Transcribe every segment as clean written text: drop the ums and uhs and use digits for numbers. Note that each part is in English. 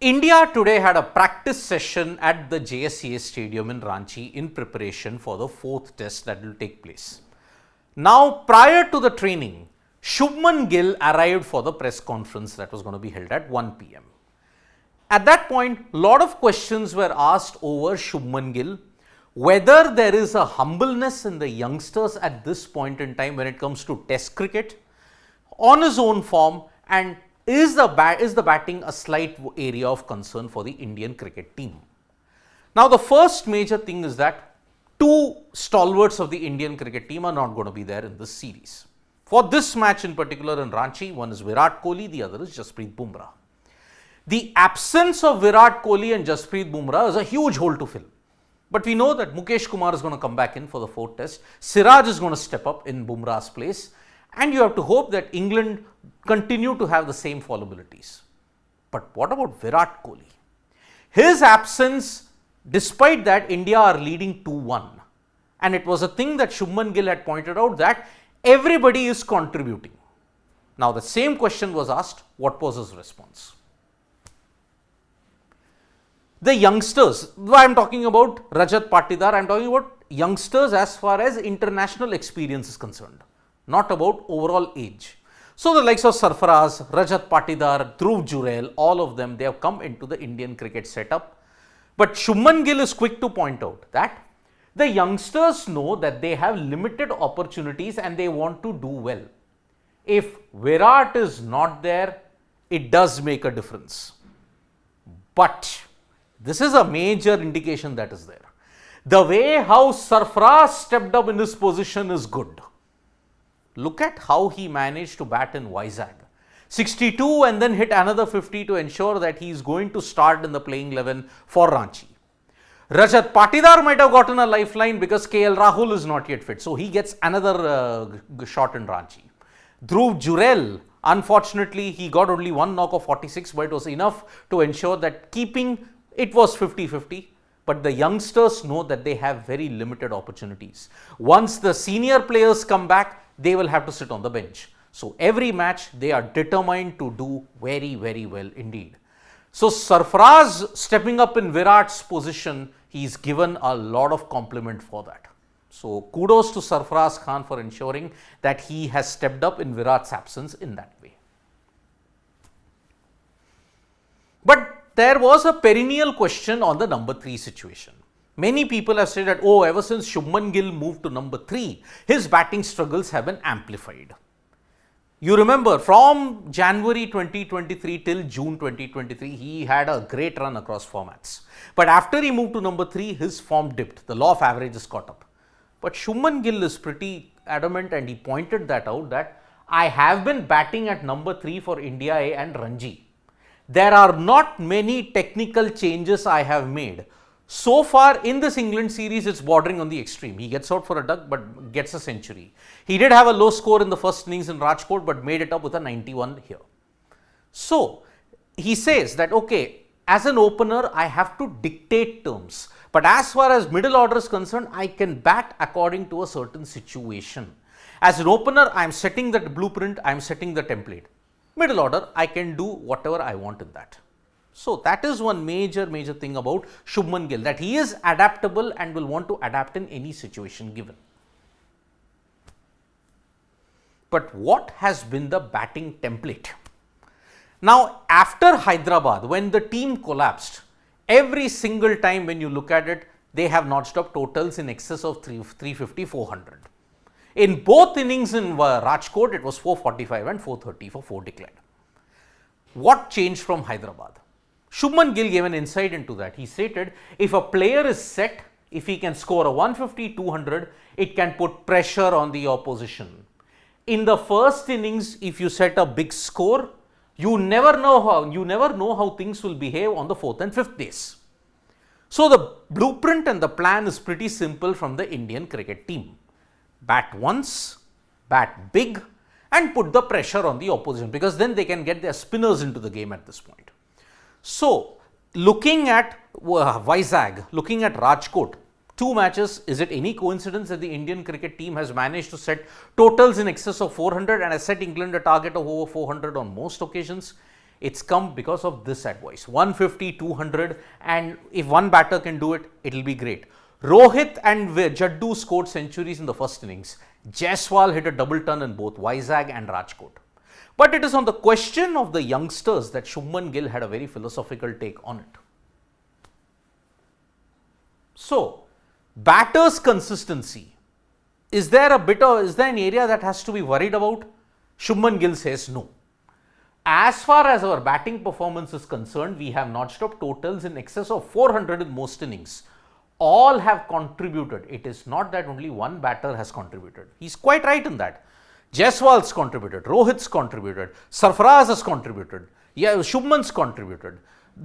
India today had a practice session at the JSCA Stadium in Ranchi in preparation for the 4th test that will take place. Now, prior to the training, Shubman Gill arrived for the press conference that was going to be held at 1 p.m. At that point, a lot of questions were asked over Shubman Gill, whether there is a humbleness in the youngsters at this point in time when it comes to test cricket, on his own form, and is the batting a slight area of concern for the Indian cricket team. Now, the first major thing is that two stalwarts of the Indian cricket team are not going to be there in this series. For this match in particular in Ranchi, one is Virat Kohli, the other is Jasprit Bumrah. The absence of Virat Kohli and Jasprit Bumrah is a huge hole to fill. But we know that Mukesh Kumar is going to come back in for the 4th test. Siraj is going to step up in Bumrah's place. And you have to hope that England continue to have the same fallibilities. But what about Virat Kohli? His absence, despite that, India are leading 2-1. And it was a thing that Shubman Gill had pointed out that everybody is contributing. Now, the same question was asked. What was his response? The youngsters, I am talking about Rajat Patidar, I am talking about youngsters as far as international experience is concerned, not about overall age. So, the likes of Sarfaraz, Rajat Patidar, Dhruv Jurel, all of them, they have come into the Indian cricket setup. But Shubman Gill is quick to point out that the youngsters know that they have limited opportunities and they want to do well. If Virat is not there, it does make a difference. But this is a major indication that is there. The way how Sarfaraz stepped up in this position is good. Look at how he managed to bat in Vizag. 62 and then hit another 50 to ensure that he is going to start in the playing 11 for Ranchi. Rajat Patidar might have gotten a lifeline because KL Rahul is not yet fit. So, he gets another shot in Ranchi. Dhruv Jurel, unfortunately, he got only one knock of 46, but it was enough to ensure that it was 50-50, but the youngsters know that they have very limited opportunities. Once the senior players come back, they will have to sit on the bench. So, every match they are determined to do very, very well indeed. So, Sarfaraz stepping up in Virat's position, he is given a lot of compliment for that. So, kudos to Sarfaraz Khan for ensuring that he has stepped up in Virat's absence in that way. But there was a perennial question on the number 3 situation. Many people have said that, oh, ever since Shubman Gill moved to number 3, his batting struggles have been amplified. You remember from January 2023 till June 2023, he had a great run across formats. But after he moved to number 3, his form dipped. The law of averages caught up. But Shubman Gill is pretty adamant and he pointed that out that I have been batting at number 3 for India A and Ranji. There are not many technical changes I have made. So far in this England series, it's bordering on the extreme. He gets out for a duck but gets a century. He did have a low score in the first innings in Rajkot but made it up with a 91 here. So, he says that, okay, as an opener, I have to dictate terms. But as far as middle order is concerned, I can bat according to a certain situation. As an opener, I am setting that blueprint, I am setting the template. Middle order, I can do whatever I want in that. So, that is one major thing about Shubman Gill, that he is adaptable and will want to adapt in any situation given. But what has been the batting template? Now, after Hyderabad, when the team collapsed, every single time when you look at it, they have notched up totals in excess of 350, 400. In both innings in Rajkot, it was 445 and 430 for 4 declared. What changed from Hyderabad? Shubman Gill gave an insight into that. He stated, if a player is set, if he can score a 150, 200, it can put pressure on the opposition. In the first innings, if you set a big score, you never know how things will behave on the 4th and 5th days. So, the blueprint and the plan is pretty simple from the Indian cricket team. Bat once, bat big and put the pressure on the opposition, because then they can get their spinners into the game at this point. So, looking at Vizag, looking at Rajkot, 2 matches, is it any coincidence that the Indian cricket team has managed to set totals in excess of 400 and has set England a target of over 400 on most occasions? It's come because of this advice. 150, 200, and if one batter can do it, it'll be great. Rohit and Jaddu scored centuries in the first innings. Jaiswal hit a double ton in both Vizag and Rajkot. But it is on the question of the youngsters that Shubman Gill had a very philosophical take on it. So, batters' consistency. Is there an area that has to be worried about? Shubman Gill says no. As far as our batting performance is concerned, we have notched up totals in excess of 400 in most innings. All have contributed. It is not that only one batter has contributed. He's quite right in that. Jaiswal's contributed, Rohit's contributed, Sarfaraz has contributed, Shubman's contributed.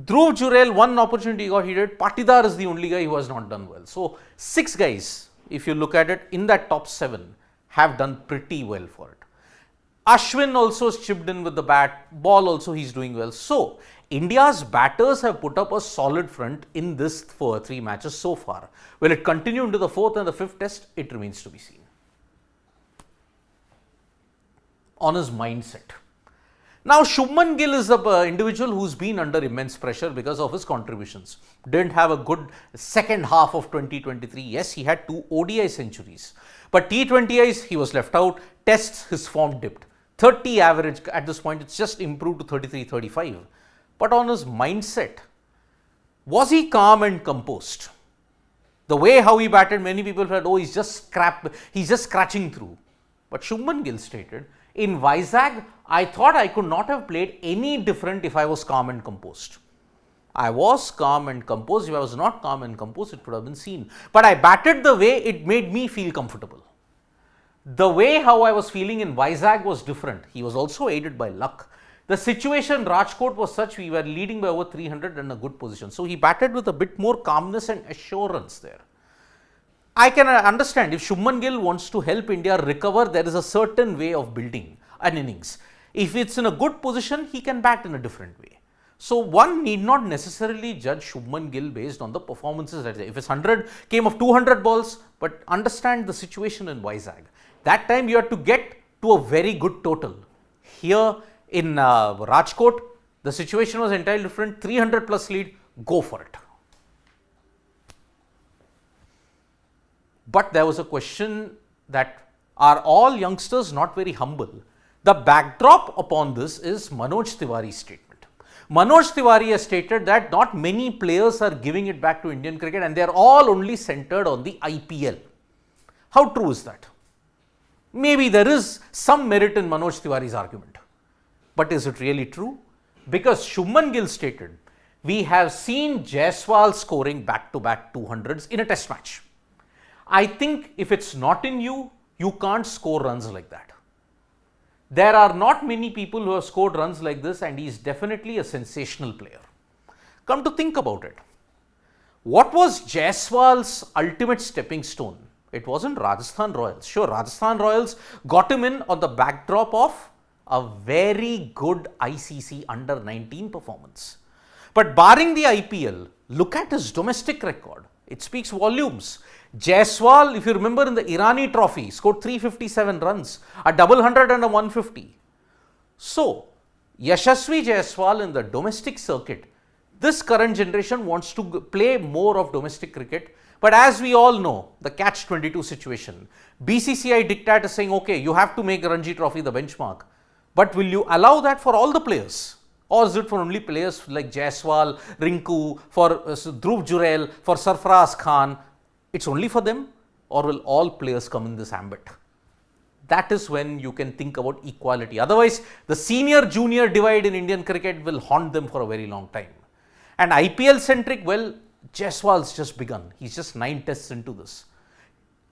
Dhruv Jurel, one opportunity he did. Patidar is the only guy who has not done well. So, 6 guys, if you look at it, in that top 7 have done pretty well for it. Ashwin also chipped in with the bat, ball also he's doing well. So, India's batters have put up a solid front in this 3 matches so far. Will it continue into the 4th and the 5th test? It remains to be seen. On his mindset. Now, Shubman Gill is an individual who's been under immense pressure because of his contributions. Didn't have a good second half of 2023. Yes, he had 2 ODI centuries. But T20Is, he was left out. Tests, his form dipped. 30 average at this point, it's just improved to 33, 35. But on his mindset, was he calm and composed? The way how he batted, many people felt, oh, he's just scratching through. But Shubman Gill stated, in Vizag, I thought I could not have played any different if I was calm and composed. I was calm and composed. If I was not calm and composed, it could have been seen. But I batted the way it made me feel comfortable. The way how I was feeling in Vizag was different. He was also aided by luck. The situation in Rajkot was such, we were leading by over 300 and a good position. So, he batted with a bit more calmness and assurance there. I can understand if Shubman Gill wants to help India recover, there is a certain way of building an innings. If it's in a good position, he can bat in a different way. So, one need not necessarily judge Shubman Gill based on the performances. If it's 100, came of 200 balls, but understand the situation in Vizag. That time you have to get to a very good total. Here in Rajkot, the situation was entirely different, 300 plus lead, go for it. But there was a question that are all youngsters not very humble? The backdrop upon this is Manoj Tiwari's statement. Manoj Tiwari has stated that not many players are giving it back to Indian cricket and they are all only centered on the IPL. How true is that? Maybe there is some merit in Manoj Tiwari's argument. But is it really true? Because Shubman Gill stated, we have seen Jaiswal scoring back-to-back 200s in a test match. I think if it's not in you, you can't score runs like that. There are not many people who have scored runs like this and he is definitely a sensational player. Come to think about it. What was Jaiswal's ultimate stepping stone? It wasn't Rajasthan Royals. Sure, Rajasthan Royals got him in on the backdrop of a very good ICC under-19 performance. But barring the IPL, look at his domestic record. It speaks volumes. Jaiswal, if you remember in the Irani trophy, scored 357 runs, a double 100 and a 150. So, Yashasvi Jaiswal in the domestic circuit, this current generation wants to play more of domestic cricket. But as we all know, the catch-22 situation, BCCI diktat is saying, okay, you have to make Ranji Trophy the benchmark. But will you allow that for all the players? Or is it for only players like Jaiswal, Rinku, for Dhruv Jurel, for Sarfaraz Khan? It's only for them? Or will all players come in this ambit? That is when you can think about equality. Otherwise, the senior-junior divide in Indian cricket will haunt them for a very long time. And IPL-centric, well, Jaiswal's just begun. He's just 9 tests into this.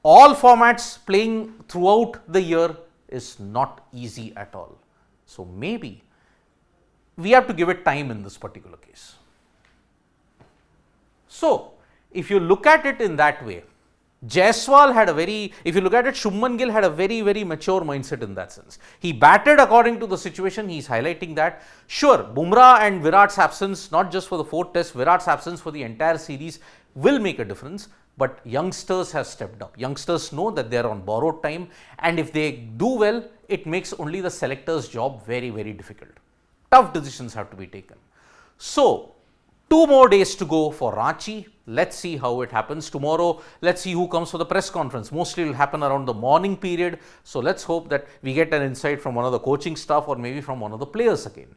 All formats playing throughout the year is not easy at all. So, maybe we have to give it time in this particular case. So, if you look at it in that way, Jaiswal had if you look at it, Shubman Gill had a very, very mature mindset in that sense. He batted according to the situation, he's highlighting that. Sure, Bumrah and Virat's absence, not just for the 4th test, Virat's absence for the entire series will make a difference. But youngsters have stepped up. Youngsters know that they are on borrowed time and if they do well, it makes only the selector's job very, very difficult. tough decisions have to be taken. So, 2 more days to go for Ranchi. Let's see how it happens. Tomorrow, let's see who comes for the press conference. Mostly it will happen around the morning period. So, let's hope that we get an insight from one of the coaching staff or maybe from one of the players again.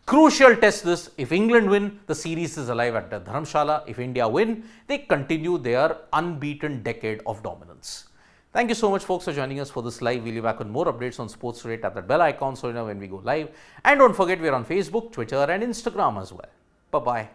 Crucial test this. If England win, the series is alive at the Dharamshala. If India win, they continue their unbeaten decade of dominance. Thank you so much, folks, for joining us for this live. We'll be back with more updates on sports today. Tap that bell icon so you know when we go live. And don't forget, we're on Facebook, Twitter, and Instagram as well. Bye-bye.